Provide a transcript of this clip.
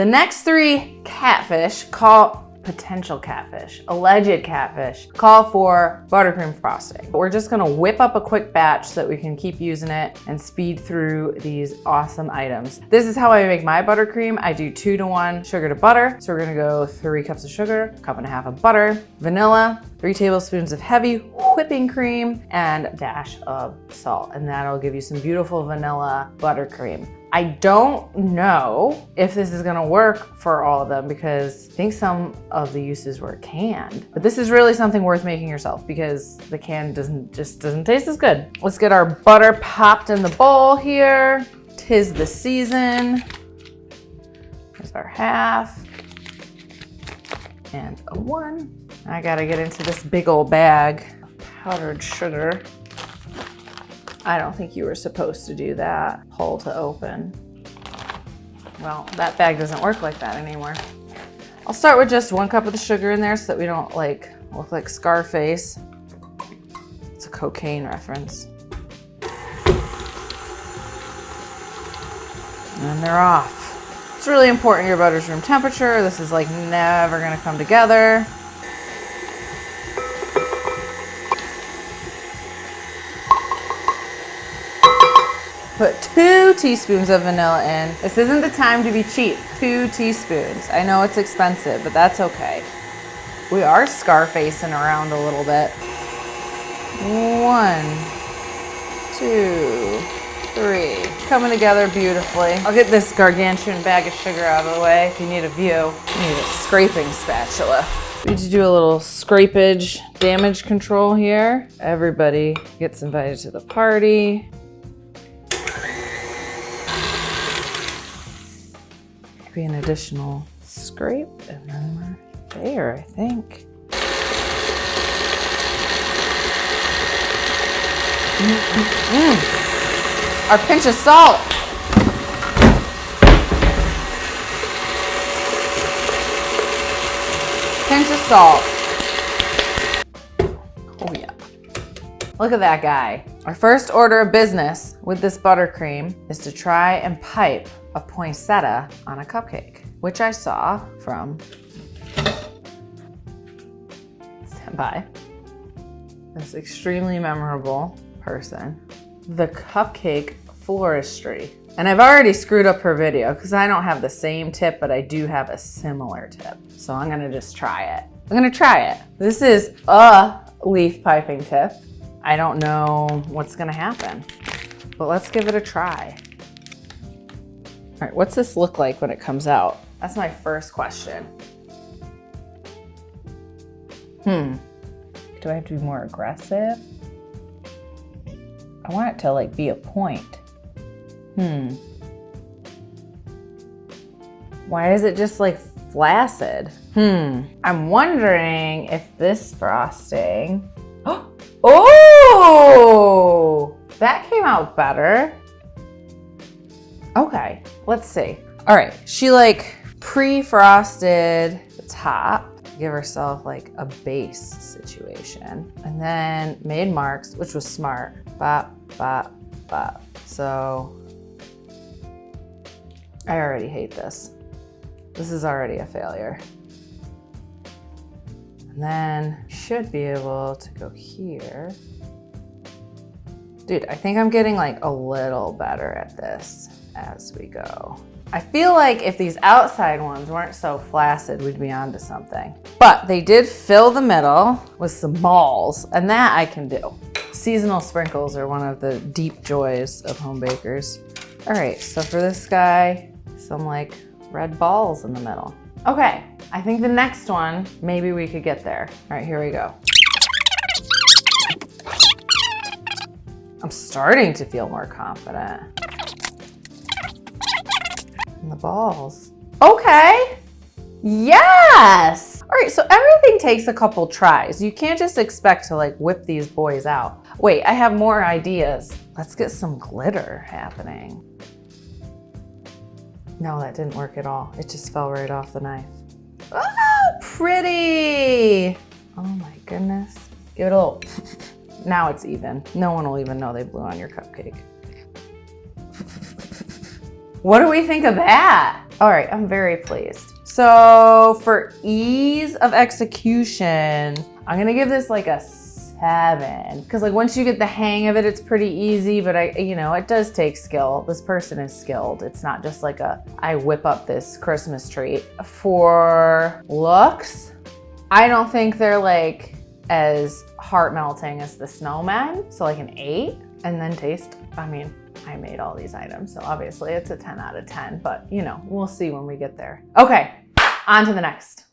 The next 3 catfish potential catfish, alleged catfish, call for buttercream frosting. We're just gonna whip up a quick batch so that we can keep using it and speed through these awesome items. This is how I make my buttercream. I do 2-to-1 sugar to butter. So we're gonna go 3 cups of sugar, 1.5 cups of butter, vanilla, 3 tablespoons of heavy whipping cream, and a dash of salt. And that'll give you some beautiful vanilla buttercream. I don't know if this is gonna work for all of them because I think some of the uses were canned. But this is really something worth making yourself because the can doesn't taste as good. Let's get our butter popped in the bowl here. 'Tis the season. Here's our half and a 1. I gotta get into this big old bag of powdered sugar. I don't think you were supposed to do that. Pull to open. Well, that bag doesn't work like that anymore. I'll start with just 1 cup of the sugar in there so that we don't look like Scarface. It's a cocaine reference. And they're off. It's really important your butter's room temperature. This is like never gonna come together. Put 2 teaspoons of vanilla in. This isn't the time to be cheap. 2 teaspoons. I know it's expensive, but that's okay. We are Scarfacing around a little bit. 1, 2, 3. Coming together beautifully. I'll get this gargantuan bag of sugar out of the way. If you need a view, you need a scraping spatula. We need to do a little scrapage damage control here. Everybody gets invited to the party. Maybe an additional scrape, and then we're there, I think. Our pinch of salt. Pinch of salt. Oh yeah. Look at that guy. Our first order of business with this buttercream is to try and pipe a poinsettia on a cupcake, which I saw from, stand by, this extremely memorable person, the Cupcake Floristry. And I've already screwed up her video because I don't have the same tip, but I do have a similar tip. So I'm gonna just try it. I'm gonna try it. This is a leaf piping tip. I don't know what's gonna happen, but let's give it a try. All right, what's this look like when it comes out? That's my first question. Do I have to be more aggressive? I want it to like be a point. Why is it just like flaccid? I'm wondering if this frosting, oh, that came out better. Okay, let's see. All right, she like pre-frosted the top, give herself like a base situation, and then made marks, which was smart. Bop, bop, bop. So I already hate this. This is already a failure. And then should be able to go here. Dude, I think I'm getting like a little better at this as we go. I feel like if these outside ones weren't so flaccid, we'd be onto something. But they did fill the middle with some balls, and that I can do. Seasonal sprinkles are one of the deep joys of home bakers. All right, so for this guy, some like red balls in the middle. Okay, I think the next one, maybe we could get there. All right, here we go. I'm starting to feel more confident. And the balls. Okay, yes! All right, so everything takes a couple tries. You can't just expect to like whip these boys out. Wait, I have more ideas. Let's get some glitter happening. No, that didn't work at all. It just fell right off the knife. Oh, pretty! Oh my goodness. Give it a little, now it's even. No one will even know they blew on your cupcake. What do we think of that? All right, I'm very pleased. So for ease of execution, I'm gonna give this like a 7. Because like once you get the hang of it, it's pretty easy, but it does take skill. This person is skilled. It's not just like I whip up this Christmas tree. For looks, I don't think they're like as heart melting as the snowman. So like an 8. And then taste, I mean, I made all these items, so obviously it's a 10 out of 10, but we'll see when we get there. Okay, on to the next.